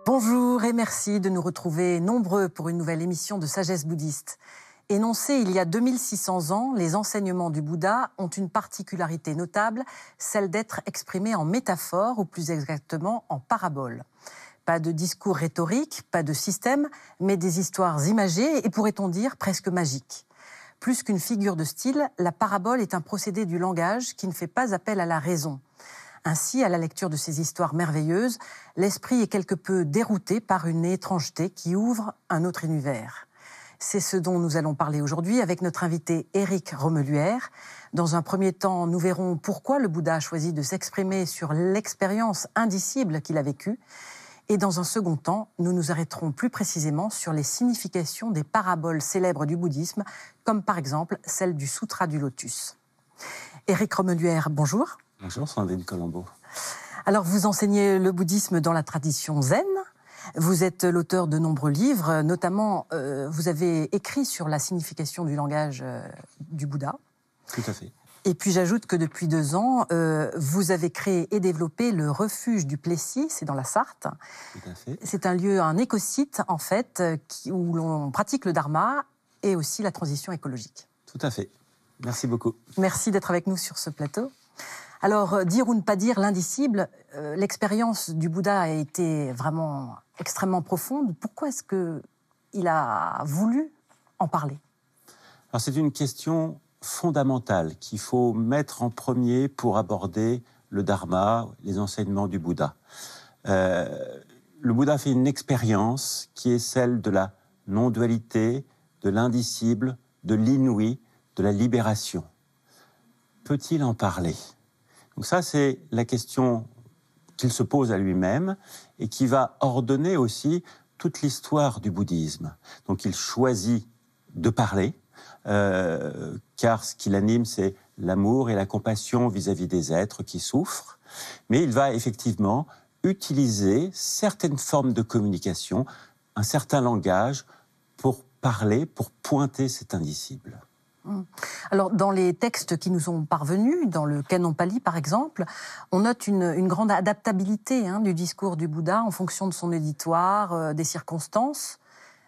Bonjour et merci de nous retrouver nombreux pour une nouvelle émission de Sagesse bouddhiste. Énoncés il y a 2600 ans, les enseignements du Bouddha ont une particularité notable, celle d'être exprimés en métaphore, ou plus exactement en parabole. Pas de discours rhétorique, pas de système, mais des histoires imagées et pourrait-on dire presque magiques. Plus qu'une figure de style, la parabole est un procédé du langage qui ne fait pas appel à la raison. Ainsi, à la lecture de ces histoires merveilleuses, l'esprit est quelque peu dérouté par une étrangeté qui ouvre un autre univers. C'est ce dont nous allons parler aujourd'hui avec notre invité Éric Romeluère. Dans un premier temps, nous verrons pourquoi le Bouddha a choisi de s'exprimer sur l'expérience indicible qu'il a vécue. Et dans un second temps, nous nous arrêterons plus précisément sur les significations des paraboles célèbres du bouddhisme, comme par exemple celle du Sutra du Lotus. Éric Romeluère, bonjour. Bonjour Sandrine Colombo. Alors vous enseignez le bouddhisme dans la tradition zen. Vous êtes l'auteur de nombreux livres, notamment vous avez écrit sur la signification du langage du Bouddha. Tout à fait. Et puis j'ajoute que depuis 2 ans, vous avez créé et développé le refuge du Plessis, c'est dans la Sarthe. Tout à fait. C'est un lieu, un écosite en fait, où l'on pratique le dharma et aussi la transition écologique. Tout à fait. Merci beaucoup. Merci d'être avec nous sur ce plateau. Alors, dire ou ne pas dire l'indicible, l'expérience du Bouddha a été vraiment extrêmement profonde. Pourquoi est-ce qu'il a voulu en parler ? Alors, c'est une question fondamentale qu'il faut mettre en premier pour aborder le dharma, les enseignements du Bouddha. Le Bouddha fait une expérience qui est celle de la non-dualité, de l'indicible, de l'inouï, de la libération. Peut-il en parler ? Donc ça, c'est la question qu'il se pose à lui-même et qui va ordonner aussi toute l'histoire du bouddhisme. Donc il choisit de parler, car ce qui l'anime, c'est l'amour et la compassion vis-à-vis des êtres qui souffrent. Mais il va effectivement utiliser certaines formes de communication, un certain langage, pour parler, pour pointer cet indicible. Alors, dans les textes qui nous sont parvenus, dans le Canon Pali par exemple, on note une grande adaptabilité du discours du Bouddha en fonction de son auditoire, des circonstances.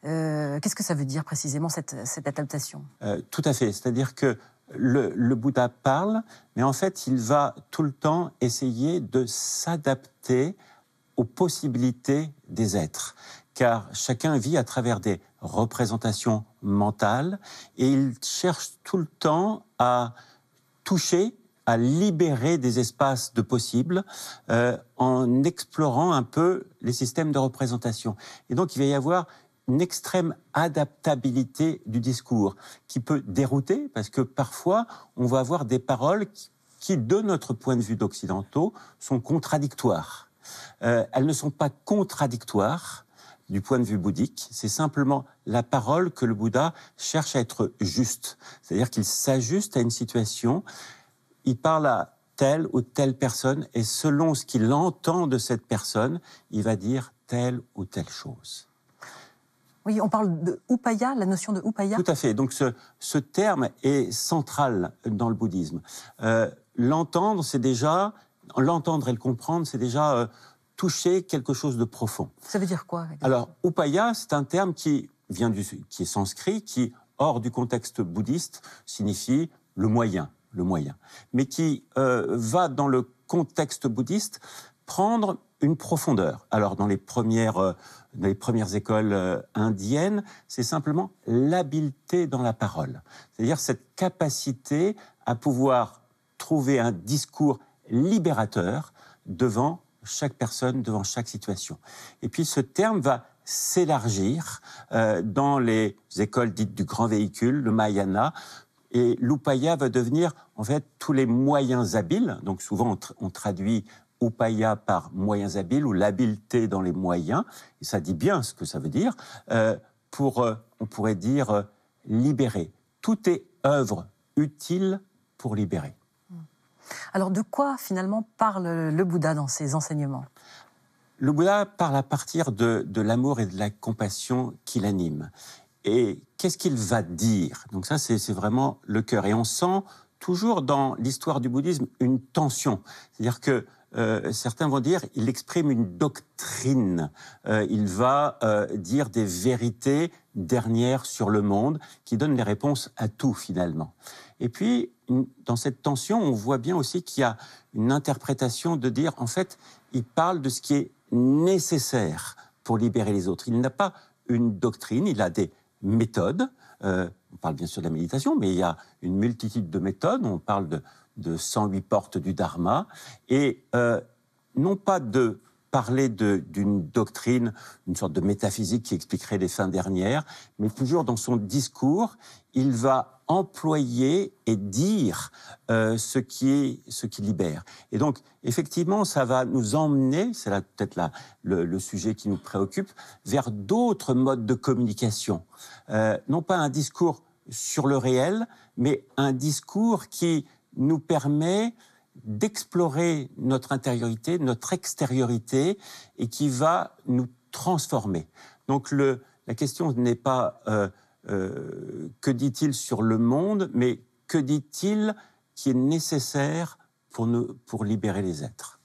Qu'est-ce que ça veut dire précisément cette adaptation ? Tout à fait, c'est-à-dire que le Bouddha parle, mais en fait il va tout le temps essayer de s'adapter aux possibilités des êtres. Car chacun vit à travers des représentations mentales et il cherche tout le temps à toucher, à libérer des espaces de possibles en explorant un peu les systèmes de représentation. Et donc il va y avoir une extrême adaptabilité du discours qui peut dérouter parce que parfois on va avoir des paroles qui de notre point de vue d'occidentaux, sont contradictoires. Elles ne sont pas contradictoires du point de vue bouddhique, c'est simplement la parole que le Bouddha cherche à être juste. C'est-à-dire qu'il s'ajuste à une situation, il parle à telle ou telle personne, et selon ce qu'il entend de cette personne, il va dire telle ou telle chose. Oui, on parle de upaya, la notion de upaya. Tout à fait, donc ce terme est central dans le bouddhisme. L'entendre et le comprendre, c'est déjà toucher quelque chose de profond. Ça veut dire quoi exactement ? Alors, upaya, c'est un terme qui est sanskrit, qui, hors du contexte bouddhiste, signifie le moyen, mais qui va, dans le contexte bouddhiste, prendre une profondeur. Alors, dans les premières écoles indiennes, c'est simplement l'habileté dans la parole. C'est-à-dire cette capacité à pouvoir trouver un discours libérateur devant chaque personne, devant chaque situation. Et puis ce terme va s'élargir dans les écoles dites du grand véhicule, le Mahayana, et l'upaya va devenir en fait tous les moyens habiles. Donc souvent on traduit upaya par moyens habiles ou l'habileté dans les moyens, et ça dit bien ce que ça veut dire, on pourrait dire libérer. Tout est œuvre utile pour libérer. Alors de quoi finalement parle le Bouddha dans ses enseignements? Le Bouddha parle à partir de l'amour et de la compassion qui l'animent. Et qu'est-ce qu'il va dire? Donc ça, c'est vraiment le cœur. Et on sent toujours dans l'histoire du bouddhisme une tension. C'est-à-dire que certains vont dire il exprime une doctrine. Il va dire des vérités dernières sur le monde qui donnent les réponses à tout finalement. Et puis, dans cette tension, on voit bien aussi qu'il y a une interprétation de dire, en fait, il parle de ce qui est nécessaire pour libérer les autres. Il n'a pas une doctrine, il a des méthodes. On parle bien sûr de la méditation, mais il y a une multitude de méthodes. On parle de 108 portes du Dharma. Et non pas de parler d'une doctrine, une sorte de métaphysique qui expliquerait les fins dernières, mais toujours dans son discours, il va employer et dire ce qui libère. Et donc, effectivement, ça va nous emmener, c'est là peut-être le sujet qui nous préoccupe, vers d'autres modes de communication. Non pas un discours sur le réel, mais un discours qui nous permet d'explorer notre intériorité, notre extériorité, et qui va nous transformer. Donc la question n'est pas que dit-il sur le monde, mais que dit-il qui est nécessaire pour libérer les êtres.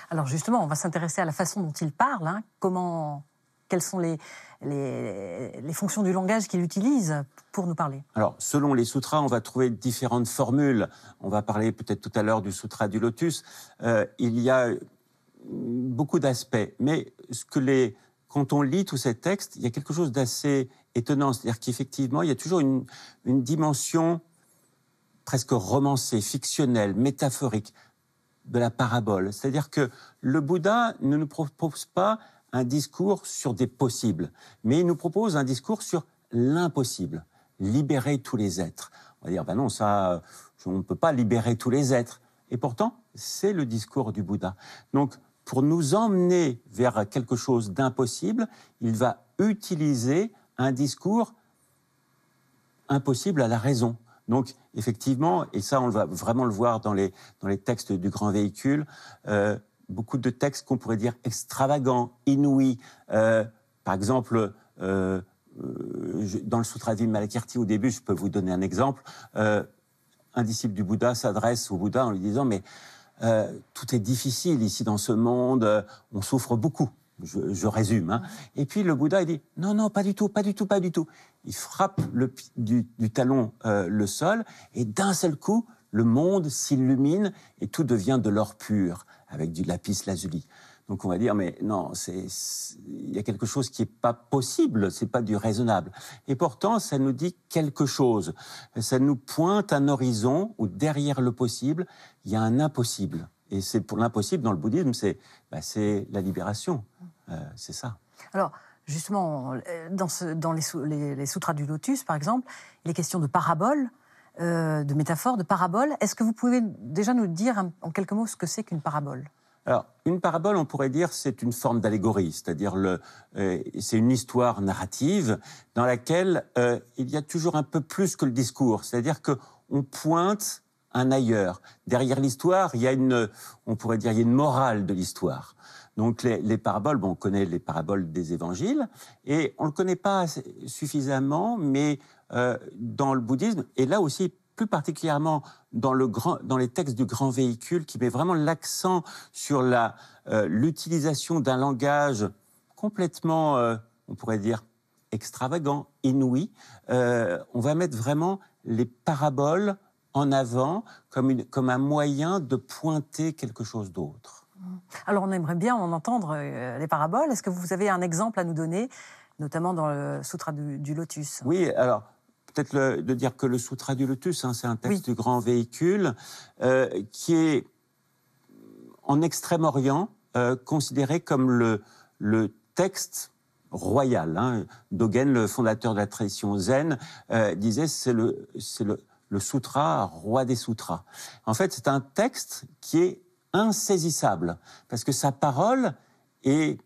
Alors justement, on va s'intéresser à la façon dont il parle, quelles sont les fonctions du langage qu'il utilise pour nous parler. Alors, selon les sutras, on va trouver différentes formules. On va parler peut-être tout à l'heure du sutra du lotus. Il y a beaucoup d'aspects, mais quand on lit tous ces textes, il y a quelque chose d'assez étonnant. C'est-à-dire qu'effectivement, il y a toujours une dimension presque romancée, fictionnelle, métaphorique de la parabole. C'est-à-dire que le Bouddha ne nous propose pas un discours sur des possibles, mais il nous propose un discours sur l'impossible, libérer tous les êtres. On va dire, non, ça, on ne peut pas libérer tous les êtres. Et pourtant, c'est le discours du Bouddha. Donc, pour nous emmener vers quelque chose d'impossible, il va utiliser un discours impossible à la raison. Donc, effectivement, et ça, on va vraiment le voir dans les textes du grand véhicule, beaucoup de textes qu'on pourrait dire extravagants, inouïs. Par exemple, dans le Sutra Vimalakirti, au début, je peux vous donner un exemple. Un disciple du Bouddha s'adresse au Bouddha en lui disant « Mais tout est difficile ici dans ce monde, on souffre beaucoup. » Je résume. Et puis le Bouddha, il dit « Non, pas du tout, pas du tout, pas du tout. » Il frappe du talon le sol et d'un seul coup, le monde s'illumine et tout devient de l'or pur, avec du lapis lazuli. Donc on va dire, mais non, il y a quelque chose qui n'est pas possible, c'est pas du raisonnable. Et pourtant, ça nous dit quelque chose. Ça nous pointe un horizon où derrière le possible, il y a un impossible. Et c'est pour l'impossible, dans le bouddhisme, c'est la libération. C'est ça. Alors, justement, dans les sutras du lotus, par exemple, il est question de paraboles, de métaphores, de paraboles. Est-ce que vous pouvez déjà nous dire en quelques mots ce que c'est qu'une parabole? Alors, une parabole, on pourrait dire, c'est une forme d'allégorie, c'est-à-dire c'est une histoire narrative dans laquelle il y a toujours un peu plus que le discours, c'est-à-dire qu'on pointe un ailleurs. Derrière l'histoire, on pourrait dire, il y a une morale de l'histoire. Donc les paraboles, on connaît les paraboles des évangiles, et on ne le connaît pas suffisamment, mais dans le bouddhisme, et là aussi, plus particulièrement dans les textes du grand véhicule, qui met vraiment l'accent sur l'utilisation d'un langage complètement, on pourrait dire, extravagant, inouï. On va mettre vraiment les paraboles en avant comme un moyen de pointer quelque chose d'autre. Alors on aimerait bien en entendre les paraboles. Est-ce que vous avez un exemple à nous donner, notamment dans le Sutra du Lotus? Oui, alors peut-être de dire que le Sutra du Lotus, c'est un texte du grand véhicule qui est en Extrême-Orient considéré comme le texte royal. Dogen, le fondateur de la tradition zen, disait c'est le sutra roi des sutras. En fait, c'est un texte qui est insaisissable parce que sa parole est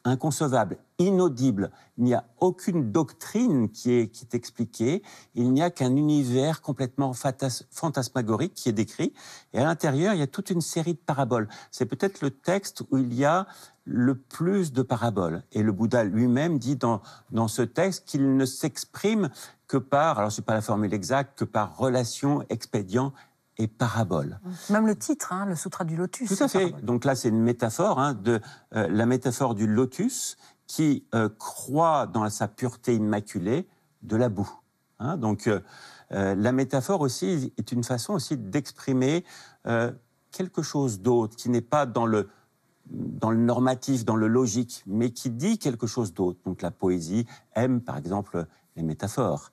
inconcevable, inaudible. Il n'y a aucune doctrine qui est expliquée. Il n'y a qu'un univers complètement fantasmagorique qui est décrit. Et à l'intérieur, il y a toute une série de paraboles. C'est peut-être le texte où il y a le plus de paraboles. Et le Bouddha lui-même dit dans ce texte qu'il ne s'exprime que par, alors ce n'est pas la formule exacte, que par relation, expédient et parabole. Même le titre, le Sutra du Lotus. Tout à fait. Donc là, c'est une métaphore de la métaphore du lotus qui croit dans sa pureté immaculée de la boue. Donc la métaphore aussi est une façon aussi d'exprimer quelque chose d'autre qui n'est pas dans le normatif, dans le logique, mais qui dit quelque chose d'autre. Donc la poésie aime, par exemple, les métaphores.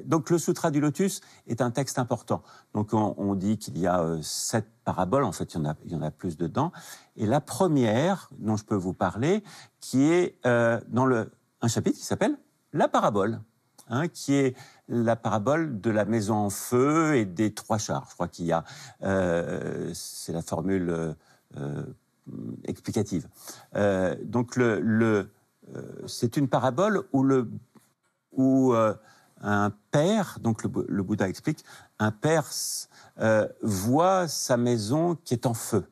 Donc le Sutra du Lotus est un texte important. Donc on dit qu'il y a 7 paraboles, en fait il y en a plus dedans. Et la première dont je peux vous parler, qui est dans un chapitre qui s'appelle La parabole, qui est la parabole de la maison en feu et des 3 chars. Je crois qu'il y a, c'est la formule explicative. Donc c'est une parabole où un père, donc le Bouddha explique, un père voit sa maison qui est en feu.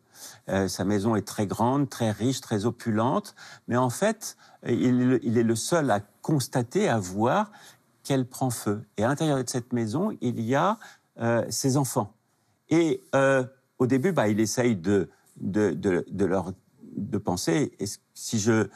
Sa maison est très grande, très riche, très opulente, mais en fait, il est le seul à constater, à voir qu'elle prend feu. Et à l'intérieur de cette maison, il y a ses enfants. Et au début, il essaye de penser, si je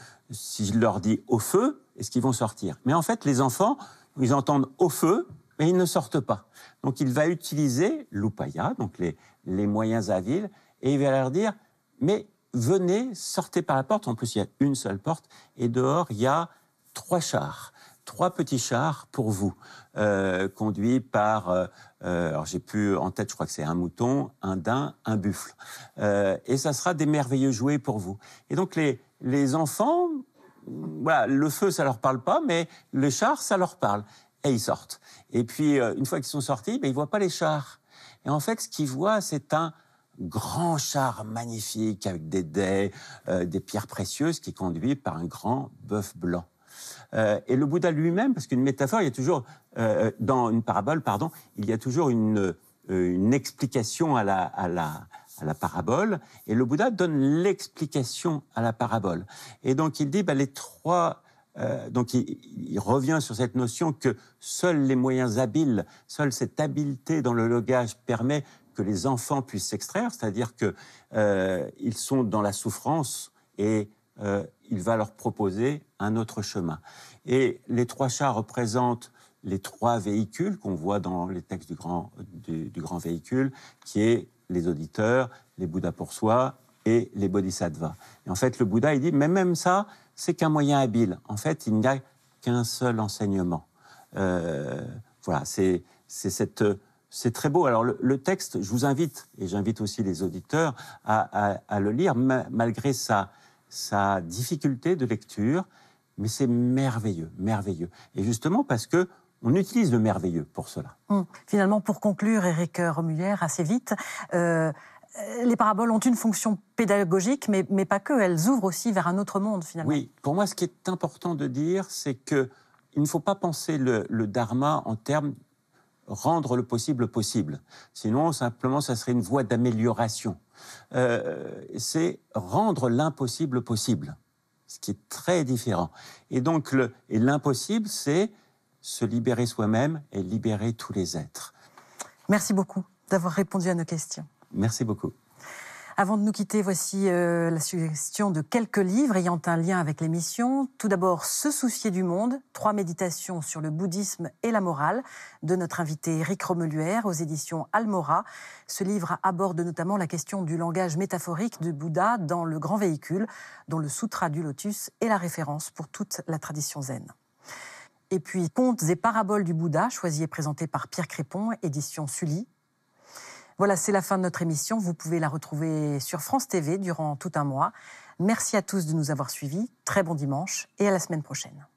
leur dis au feu, est-ce qu'ils vont sortir? Mais en fait, les enfants, ils entendent au feu, mais ils ne sortent pas. Donc il va utiliser l'upaya, donc les moyens habiles, et il va leur dire, mais venez, sortez par la porte. En plus, il y a une seule porte, et dehors, il y a 3 chars. 3 petits chars pour vous, conduits par, alors j'ai plus en tête, je crois que c'est un mouton, un daim, un buffle. Et ça sera des merveilleux jouets pour vous. Et donc les enfants, voilà, le feu, ça leur parle pas, mais les chars, ça leur parle. Et ils sortent. Et puis, une fois qu'ils sont sortis, ils voient pas les chars. Et en fait, ce qu'ils voient, c'est un grand char magnifique avec des dais, des pierres précieuses, qui est conduit par un grand bœuf blanc. Et le Bouddha lui-même, parce qu'une métaphore, il y a toujours, dans une parabole, pardon, il y a toujours une explication à la parabole, et le Bouddha donne l'explication à la parabole. Et donc il dit, les 3... donc il revient sur cette notion que seuls les moyens habiles, seule cette habileté dans le langage permet que les enfants puissent s'extraire, c'est-à-dire qu'ils sont dans la souffrance et il va leur proposer un autre chemin. Et les 3 chars représentent les 3 véhicules qu'on voit dans les textes du grand véhicule, qui est les auditeurs, les Bouddhas pour soi et les bodhisattvas. Et en fait, le Bouddha, il dit, mais même ça, c'est qu'un moyen habile. En fait, il n'y a qu'un seul enseignement. Voilà, c'est très beau. Alors, le texte, je vous invite, et j'invite aussi les auditeurs, à le lire, malgré sa difficulté de lecture, mais c'est merveilleux, merveilleux. Et justement parce qu'on utilise le merveilleux pour cela. Finalement, pour conclure, Éric Romulière, assez vite, les paraboles ont une fonction pédagogique, mais pas que, elles ouvrent aussi vers un autre monde, finalement. Oui, pour moi, ce qui est important de dire, c'est qu'il ne faut pas penser le dharma en termes rendre le possible possible. Sinon, simplement, ça serait une voie d'amélioration. C'est rendre l'impossible possible, ce qui est très différent. Et donc, l'impossible, c'est se libérer soi-même et libérer tous les êtres. Merci beaucoup d'avoir répondu à nos questions. Merci beaucoup. Avant de nous quitter, voici la suggestion de quelques livres ayant un lien avec l'émission. Tout d'abord, Se soucier du monde, 3 méditations sur le bouddhisme et la morale, de notre invité Éric Romulière aux éditions Almora. Ce livre aborde notamment la question du langage métaphorique de Bouddha dans le grand véhicule, dont le Sutra du Lotus est la référence pour toute la tradition zen. Et puis, Contes et paraboles du Bouddha, choisi et présenté par Pierre Crépon, édition Sully. Voilà, c'est la fin de notre émission. Vous pouvez la retrouver sur France TV durant tout un mois. Merci à tous de nous avoir suivis. Très bon dimanche et à la semaine prochaine.